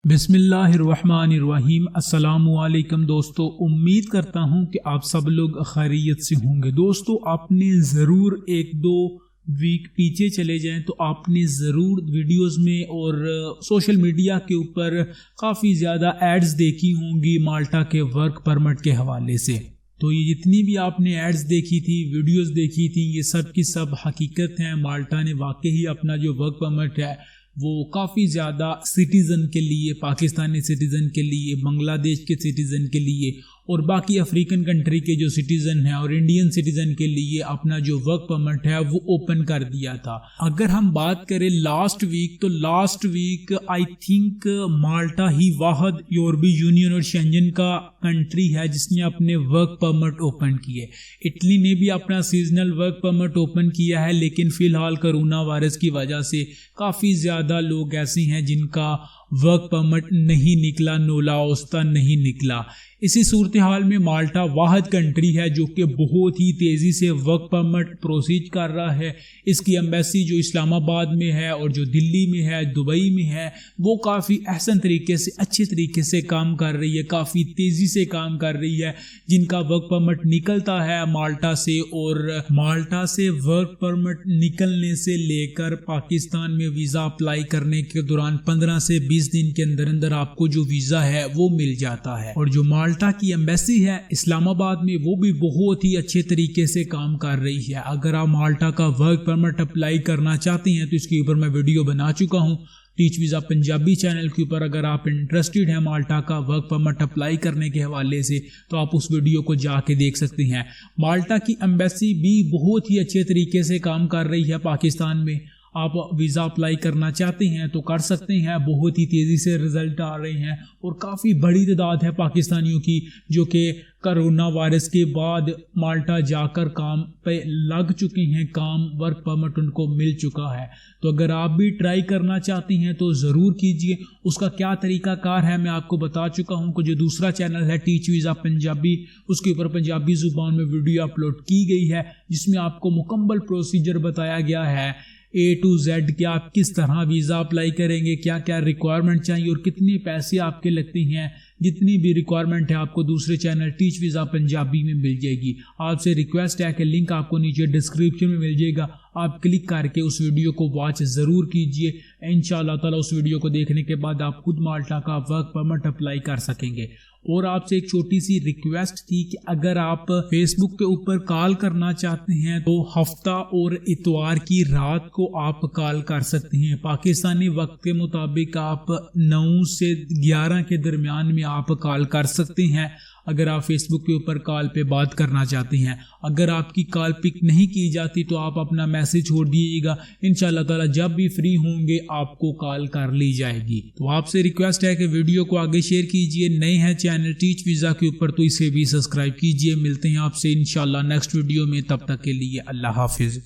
बिस्मिल्लाहिर्रहमानिर्रहीम। अस्सलामुअलैकुम दोस्तों, उम्मीद करता हूँ कि आप सब लोग खैरियत से होंगे। दोस्तों, आपने ज़रूर एक दो वीक पीछे चले जाएं तो आपने ज़रूर वीडियोस में और सोशल मीडिया के ऊपर काफ़ी ज़्यादा एड्स देखी होंगी माल्टा के वर्क परमिट के हवाले से। तो ये जितनी भी आपने एड्स देखी थी, वीडियोस देखी थी, ये सब की सब हकीकत हैं। माल्टा ने वाकई ही अपना जो वर्क परमिट है वो काफ़ी ज़्यादा सिटीज़न के लिए, पाकिस्तानी सिटीज़न के लिए, बांग्लादेश के सिटीज़न के लिए और बाकी अफ्रीकन कंट्री के जो सिटीज़न हैं और इंडियन सिटीज़न के लिए अपना जो वर्क परमिट है वो ओपन कर दिया था। अगर हम बात करें लास्ट वीक, तो लास्ट वीक आई थिंक माल्टा ही वाहद यूरोपीय यूनियन और शेंजन का कंट्री है जिसने अपने वर्क परमिट ओपन किए। इटली ने भी अपना सीजनल वर्क परमिट ओपन किया है, लेकिन फ़िलहाल कोरोना वायरस की वजह से काफ़ी ज़्यादा लोग ऐसे हैं जिनका वर्क परमिट नहीं निकला, नोलाओस्ता नहीं निकला। इसी सूरत हाल में माल्टा वाहद कंट्री है जो कि बहुत ही तेज़ी से वर्क परमिट प्रोसीड कर रहा है। इसकी एम्बेसी जो इस्लामाबाद में है और जो दिल्ली में है, दुबई में है, वो काफ़ी अहसन तरीके से, अच्छे तरीके से काम कर रही है, काफ़ी तेज़ी से काम कर रही है। जिनका वर्क परमिट निकलता है माल्टा से, और माल्टा से वर्क परमिट निकलने से लेकर पाकिस्तान में वीज़ा अप्लाई करने के दौरान 15 से 20 दिन के अंदर अंदर आपको जो वीज़ा है वो मिल जाता है। और जो माल्टा की एम्बेसी है इस्लामाबाद में, वो भी बहुत ही अच्छे तरीके से काम कर रही है। अगर आप माल्टा का वर्क परमिट अप्लाई करना चाहते हैं तो इसके ऊपर मैं वीडियो बना चुका हूँ टीच वीज़ा पंजाबी चैनल के ऊपर। अगर आप इंटरेस्टेड हैं माल्टा का वर्क परमिट अप्लाई करने के हवाले से तो आप उस वीडियो को जाके देख सकते हैं। माल्टा की एम्बेसी भी बहुत ही अच्छे तरीके से काम कर रही है पाकिस्तान में। आप वीज़ा अप्लाई करना चाहते हैं तो कर सकते हैं, बहुत ही तेज़ी से रिज़ल्ट आ रहे हैं और काफ़ी बड़ी तादाद है पाकिस्तानियों की जो कि कोरोना वायरस के बाद माल्टा जाकर काम पे लग चुके हैं, काम वर्क परमिट उनको मिल चुका है। तो अगर आप भी ट्राई करना चाहते हैं तो ज़रूर कीजिए। उसका क्या तरीक़ाकार है मैं आपको बता चुका हूं कि जो दूसरा चैनल है टीच वीज़ा पंजाबी, उसके ऊपर पंजाबी ज़ुबान में वीडियो अपलोड की गई है जिसमें आपको मुकम्मल प्रोसीजर बताया गया है A to Z कि आप किस तरह वीज़ा अप्लाई करेंगे, क्या क्या रिक्वायरमेंट चाहिए और कितने पैसे आपके लगते हैं। जितनी भी रिक्वायरमेंट है आपको दूसरे चैनल टीच वीज़ा पंजाबी में मिल जाएगी। आपसे रिक्वेस्ट है कि लिंक आपको नीचे डिस्क्रिप्शन में मिल जाएगा, आप क्लिक करके उस वीडियो को वॉच ज़रूर कीजिए। इंशाअल्लाह ताला उस वीडियो को देखने के बाद आप खुद माल्टा का वर्क परमिट अप्लाई कर सकेंगे। और आपसे एक छोटी सी रिक्वेस्ट थी कि अगर आप फेसबुक के ऊपर कॉल करना चाहते हैं तो हफ्ता और इतवार की रात को आप कॉल कर सकते हैं। पाकिस्तानी वक्त के मुताबिक आप 9 से 11 के दरमियान में आप कॉल कर सकते हैं अगर आप फेसबुक के ऊपर कॉल पे बात करना चाहते हैं। अगर आपकी कॉल पिक नहीं की जाती तो आप अपना मैसेज छोड़ दीजिएगा, इंशाअल्लाह ताला जब भी फ्री होंगे आपको कॉल कर ली जाएगी। तो आपसे रिक्वेस्ट है कि वीडियो को आगे शेयर कीजिए। नए हैं चैनल टीच वीज़ा के ऊपर तो इसे भी सब्सक्राइब कीजिए। मिलते हैं आपसे इंशाअल्लाह नेक्स्ट वीडियो में, तब तक के लिए अल्लाह हाफिज़।